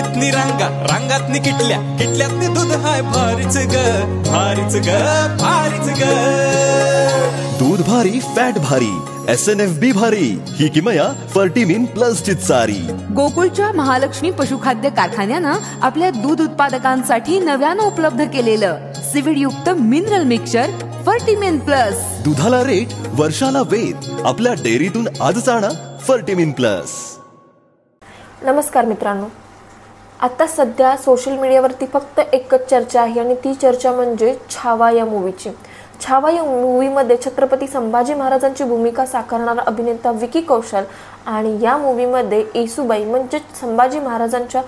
किटल्यातनी रांगा रांगातनी किटल्या किटल्यातनी दूध हाय भारीच ग भारीच ग भारीच ग दूध भारी फॅट भारी SNFB भारी ही किमया फर्टिमिन प्लस ची चारी. गोकुळच्या महालक्ष्मी पशुखाद्य कारखान्यानं आपल्या दूध उत्पादकांसाठी नव्यानं उपलब्ध केलेलं सीविड युक्त मिनरल मिक्सचर फर्टिमिन प्लस. दुधाला रेट वर्षाला वेद आपल्या डेअरीतून आजच आणा फर्टिमिन प्लस. नमस्कार मित्रांनो, आता सध्या सोशल मीडियावरती फक्त एकच चर्चा आहे आणि ती चर्चा म्हणजे छावा या मूवीची. छावा या मूवीमध्ये छत्रपती संभाजी महाराजांची भूमिका साकारणारा अभिनेता विकी कौशल आणि या मूवीमध्ये येसुबाई म्हणजे संभाजी महाराजांच्या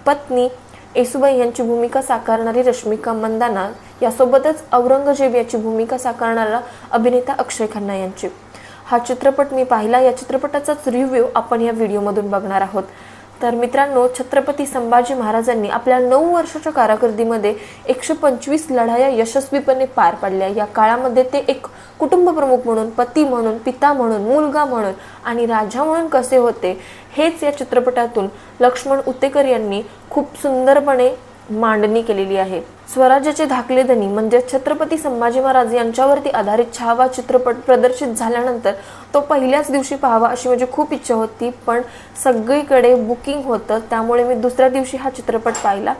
पत्नी येसुबाई यांची भूमिका साकारणारी रश्मिका मंदाना यासोबतच औरंगजेब याची भूमिका साकारणारा अभिनेता अक्षय खन्ना यांची. हा चित्रपट मी पाहिला. या चित्रपटाचाच रिव्ह्यू आपण या व्हिडिओमधून बघणार आहोत. तर मित्रांनो, छत्रपती संभाजी महाराजांनी आपल्या 9 वर्षाच्या कारकिर्दीमध्ये 125 लढाया यशस्वीपणे पार पाडल्या. या काळामध्ये ते एक कुटुंब प्रमुख म्हणून, पती म्हणून, पिता म्हणून, मुलगा म्हणून आणि राजा म्हणून कसे होते हेच या चित्रपटातून लक्ष्मण उतेकर यांनी खूप सुंदरपणे मांडणी केलेली आहे. स्वराज्याचे धाकले धनी म्हणजे छत्रपती संभाजी महाराज यांच्यावरती आधारित छावा चित्रपट प्रदर्शित झाल्यानंतर तो पहिल्याच दिवशी पाहावा अशी माझी खूप इच्छा होती, पण सगळीकडे बुकिंग होतं, त्यामुळे मी दुसऱ्या दिवशी हा चित्रपट पाहिला.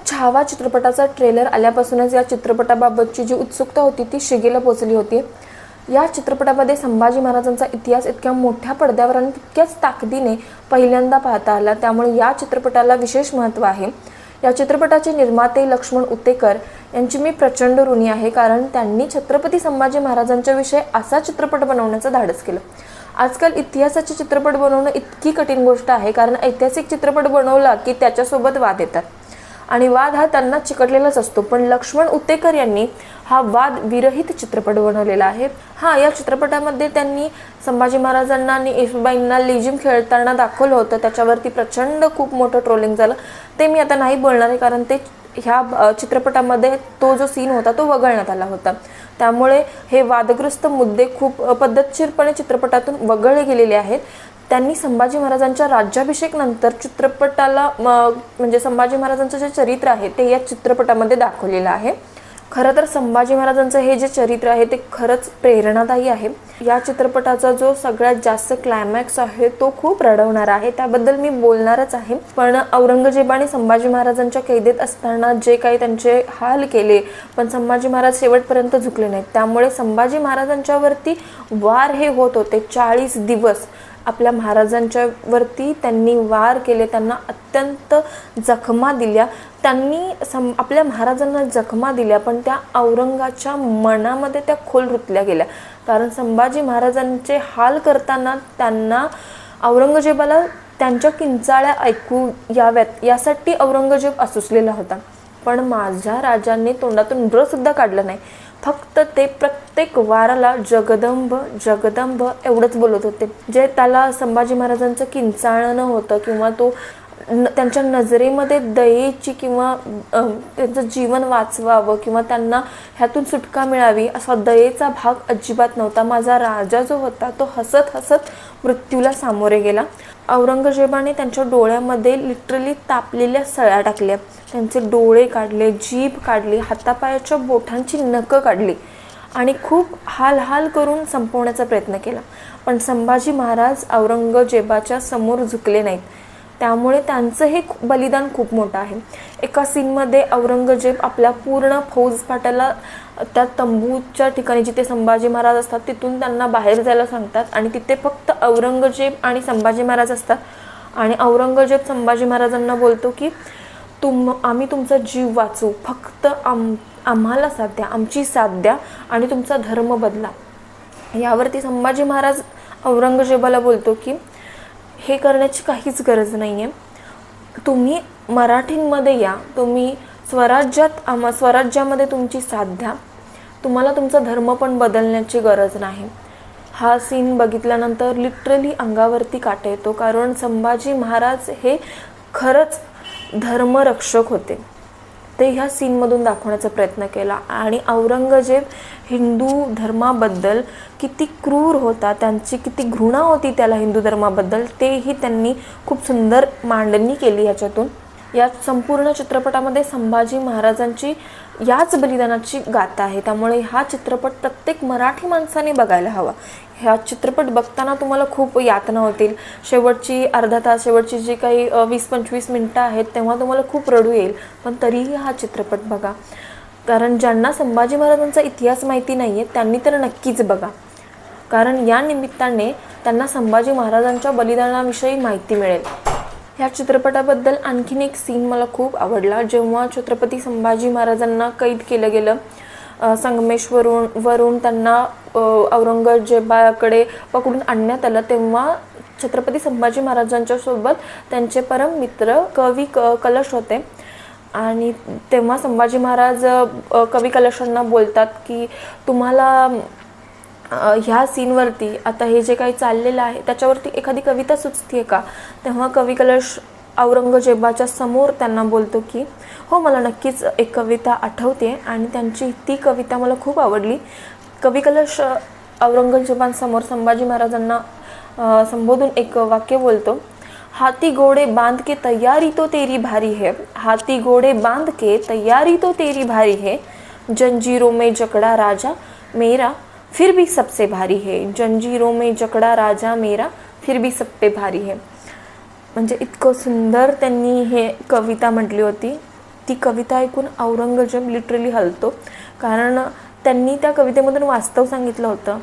छावा चित्रपटाचा ट्रेलर आल्यापासूनच या चित्रपटाबाबतची जी उत्सुकता होती ती शिगेला पोचली होती. या चित्रपटामध्ये संभाजी महाराजांचा इतिहास इतक्या मोठ्या पडद्यावर आणि तितक्याच ताकदीने पहिल्यांदा पाहता आला, त्यामुळे या चित्रपटाला विशेष महत्त्व आहे. या चित्रपटाचे निर्माते लक्ष्मण उतेकर यांची मी प्रचंड ऋणी आहे, कारण त्यांनी छत्रपती संभाजी महाराजांच्या विषयी असा चित्रपट बनवण्याचं धाडस केलं. आजकाल इतिहासाचे चित्रपट बनवणं इतकी कठीण गोष्ट आहे, कारण ऐतिहासिक चित्रपट बनवला की त्याच्यासोबत वाद येतात आणि वाद हा त्यांना चिकटलेलाच असतो. पण लक्ष्मण उतेकर यांनी हा वाद विरहित चित्रपट बनवलेला आहे. या चित्रपटामध्ये त्यांनी संभाजी महाराजांना आणि येसुबाईंना लेझिम खेळताना दाखवलं होतं. त्याच्यावरती प्रचंड खूप मोठं ट्रोलिंग झालं. ते मी आता नाही बोलणार आहे, कारण ते ह्या चित्रपटामध्ये तो जो सीन होता तो वगळण्यात आला होता. त्यामुळे हे वादग्रस्त मुद्दे खूप पद्धतशीरपणे चित्रपटातून वगळले गेलेले आहेत. त्यांनी संभाजी महाराजांच्या राज्याभिषेक नंतर चित्रपटाला म्हणजे संभाजी महाराजांचं जे चरित्र आहे ते या चित्रपटामध्ये दाखवलेलं आहे. खरं तर संभाजी महाराजांचं हे जे चरित्र आहे ते खरंच प्रेरणादायी आहे. या चित्रपटाचा जो सगळ्यात जास्त क्लायमॅक्स आहे तो खूप रडवणारा आहे, त्याबद्दल मी बोलणारच आहे. पण औरंगजेब आणि संभाजी महाराजांच्या कैदेत असताना जे काही त्यांचे हाल केले, पण संभाजी महाराज शेवटपर्यंत झुकले नाहीत. त्यामुळे संभाजी महाराजांच्यावरती वार हे होत होते. 40 दिवस आपल्या महाराजांच्या वरती त्यांनी वार केले, त्यांना अत्यंत जखमा दिल्या. त्यांनी आपल्या महाराजांना जखमा दिल्या, पण त्या औरंगाच्या मनामध्ये त्या खोल रुतल्या गेल्या. कारण संभाजी महाराजांचे हाल करताना त्यांना औरंगजेबाला त्यांच्या किंचाळ्या ऐकू याव्यात यासाठी औरंगजेब असूसलेला होता. पण माझ्या राजाने तोंडातून र सुद्धा काढलं नाही. फक्त ते प्रत्येक वाराला जगदंब जगदंब एवढंच बोलत होते. जे त्याला संभाजी महाराजांचं किंचाळणं होतं किंवा तो त्यांच्या नजरेमध्ये दयेची किंवा त्यांचं जीवन वाचवावं किंवा त्यांना ह्यातून सुटका मिळावी असा दयेचा भाग अजिबात नव्हता. माझा राजा जो होता तो हसत हसत मृत्यूला सामोरे गेला. औरंगजेबाने त्यांच्या डोळ्यामध्ये लिटरली तापलेल्या सळ्या टाकल्या, त्यांचे डोळे काढले, जीभ काढली, हातापायाच्या बोटांची नखं काढली आणि खूप हाल करून संपवण्याचा प्रयत्न केला. पण संभाजी महाराज औरंगजेबाच्या समोर झुकले नाहीत. त्यामुळे त्यांचं हे बलिदान खूप मोठं आहे. एका सीनमध्ये औरंगजेब आपल्या पूर्ण फौजफाट्याला त्या तंबूच्या ठिकाणी जिथे संभाजी महाराज असतात तिथून त्यांना बाहेर जायला सांगतात आणि तिथे फक्त औरंगजेब आणि संभाजी महाराज असतात आणि औरंगजेब संभाजी महाराजांना बोलतो की आम्ही तुमचा जीव वाचू, फक्त आम्हाला साथ द्या, आमची साथ द्या आणि तुमचा धर्म बदला. यावरती संभाजी महाराज औरंगजेबाला बोलतो की हे करण्याची काहीच गरज नाही आहे, तुम्ही मराठींमध्ये या, तुम्ही स्वराज्यामध्ये तुमची साथ द्या, तुम्हाला तुमचा धर्म पण बदलण्याची गरज नाही. हा सीन बघितल्यानंतर लिटरली अंगावरती काटा येतो, कारण संभाजी महाराज हे खरंच धर्मरक्षक होते. ते ह्या सीनमधून दाखवण्याचा प्रयत्न केला आणि औरंगजेब हिंदू धर्माबद्दल किती क्रूर होता, त्यांची किती घृणा होती त्याला हिंदू धर्माबद्दल, तेही त्यांनी खूप सुंदर मांडणी केली ह्याच्यातून. या संपूर्ण चित्रपटामध्ये संभाजी महाराजांची याच बलिदानाची गाथा आहे. त्यामुळे हा चित्रपट प्रत्येक मराठी माणसाने बघायला हवा. ह्या चित्रपट बघताना तुम्हाला खूप यातना होतील. शेवटची अर्धा तास, शेवटची जी काही 20-25 मिनटं आहेत तेव्हा तुम्हाला खूप रडू येईल, पण तरीही हा चित्रपट बघा. कारण ज्यांना संभाजी महाराजांचा इतिहास माहिती नाही आहे त्यांनी तर नक्कीच बघा. कारण या निमित्ताने त्यांना संभाजी महाराजांच्या बलिदानाविषयी माहिती मिळेल. ह्या चित्रपटाबद्दल आणखीन एक सीन मला खूप आवडला. जेव्हा छत्रपती संभाजी महाराजांना कैद केलं गेलं, संगमेश्वरवरून त्यांना औरंगजेबाकडे पकडून आणण्यात आलं, तेव्हा छत्रपती संभाजी महाराजांच्या सोबत त्यांचे परम मित्र कवी कलश होते. आणि तेव्हा संभाजी महाराज कवी कलशांना बोलतात की तुम्हाला ह्या सीनवरती आता हे जे काही चाललेलं आहे त्याच्यावरती एखादी कविता सुचते का. तेव्हा कवी कलश औरंगजेबाच्या समोर त्यांना बोलतो की हो, मला नक्कीच एक कविता आठवते आणि त्यांची ती कविता मला खूप आवडली. कवी कलश औरंगजेबांसमोर संभाजी महाराजांना संबोधून एक वाक्य बोलतो, हाथी घोड़े बांध के तैयारी तो तेरी भारी है, हाथी घोड़े बांध के तैयारी तो तेरी भारी है, जंजीरों में जकड़ा राजा मेरा फिर भी सबसे भारी है, जंजीरों में जकड़ा राजा मेरा फिर भी सब पे भारी है. म्हणजे इतकं सुंदर त्यांनी हे कविता म्हटली होती. ती कविता ऐकून औरंगजेब लिटरली हलतो, कारण त्यांनी त्या कवितेमधून वास्तव सांगितलं होतं.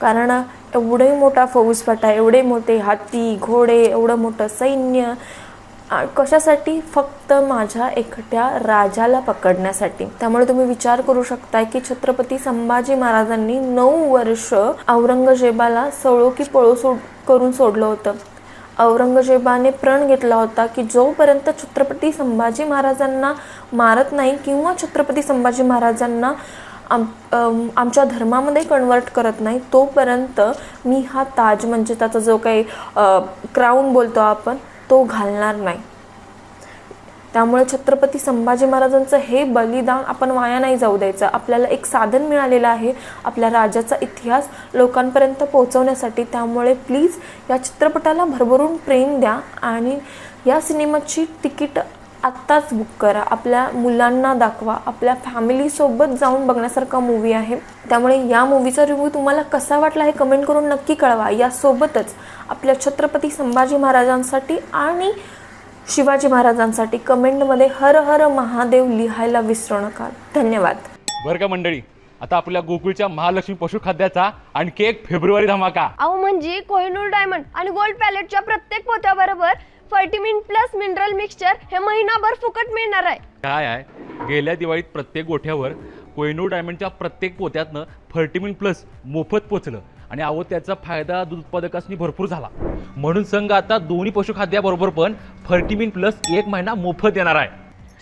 कारण एवढे मोठा फौजफाटा, एवढे मोठे हाती घोडे, एवढं मोठं सैन्य कशासाठी? फक्त माझ्या एकट्या राजाला पकडण्यासाठी. त्यामुळे तुम्ही विचार करू शकता की छत्रपती संभाजी महाराजांनी 9 वर्ष औरंगजेबाला सळो की पळो करून सोडलं होतं. औरंगजेबाने प्रण घेतला होता की जोपर्यंत छत्रपती संभाजी महाराजांना मारत नाही किंवा छत्रपती संभाजी महाराजांना आमच्या धर्मामध्ये कन्वर्ट करत नाही तोपर्यंत मी हा ताज म्हणजे त्याचा जो काही क्राऊन बोलतो आपण तो घालणार नाही. त्यामुळे छत्रपती संभाजी महाराजांचं हे बलिदान आपण वाया नाही जाऊ द्यायचं. आपल्याला एक साधन मिळालेलं आहे आपल्या राजाचा इतिहास लोकांपर्यंत पोहोचवण्यासाठी. त्यामुळे प्लीज या चित्रपटाला भरभरून प्रेम द्या आणि या सिनेमाची तिकीट आत्ताच बुक करा. आपल्या मुलांना दाखवा. आपल्या फॅमिलीसोबत जाऊन बघण्यासारखा मूवी आहे. त्यामुळे या मूवीचा रिव्ह्यू तुम्हाला कसा वाटला हे कमेंट करून नक्की कळवा. यासोबतच आपल्या छत्रपती संभाजी महाराजांसाठी आणि शिवाजी महाराजांसाठी कमेंटमध्ये हर हर महादेव लिहायला विसरू नका. धन्यवाद. बरं का मंडळी, आता आपल्या गोकुळच्या महालक्ष्मी पशुखाद्याचा आणखी एक फेब्रुवारी धमाका. अहो म्हणजे कोहिनूर डायमंड आणि गोल्ड पॅलेटच्या प्रत्येक पोत्याबरोबर फर्टिमिन प्लस मिनरल मिक्सचर हे महिनाभर फुकट मिळणार आहे. काय आहे, गेल्या दिवाळीत प्रत्येक गोठ्यावर कोहिनूर डायमंडच्या प्रत्येक पोत्यातनं फर्टिमिन प्लस मोफत पोचलं आणि अहो त्याचा फायदा दूध उत्पादकांनी भरपूर झाला. म्हणून संघ आता दोन्ही पशुखाद्याबरोबर पण फर्टिमिन प्लस 1 महिना मोफत देणार आहे.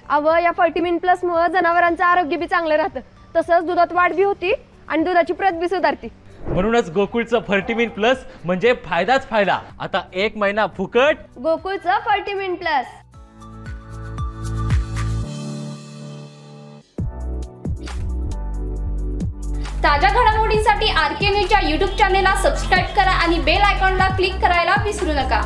अहो या फर्टिमिन प्लस मुळे जनावरांचं आरोग्य बी चांगलं राहतं, तसंच दुधात वाढ बी होती आणि दुधाची प्रत बी सुधारते. म्हणूनच गोकुळचं फर्टिमिन प्लस म्हणजे फायदाच फायदा. आता 1 महिना फुकट गोकुळचं फर्टिमिन प्लस. ताज्या घडामोडींसाठी RK न्यूजच्या YouTube चॅनेलला सबस्क्राईब करा आणि बेल आयकॉनला क्लिक करायला विसरू नका.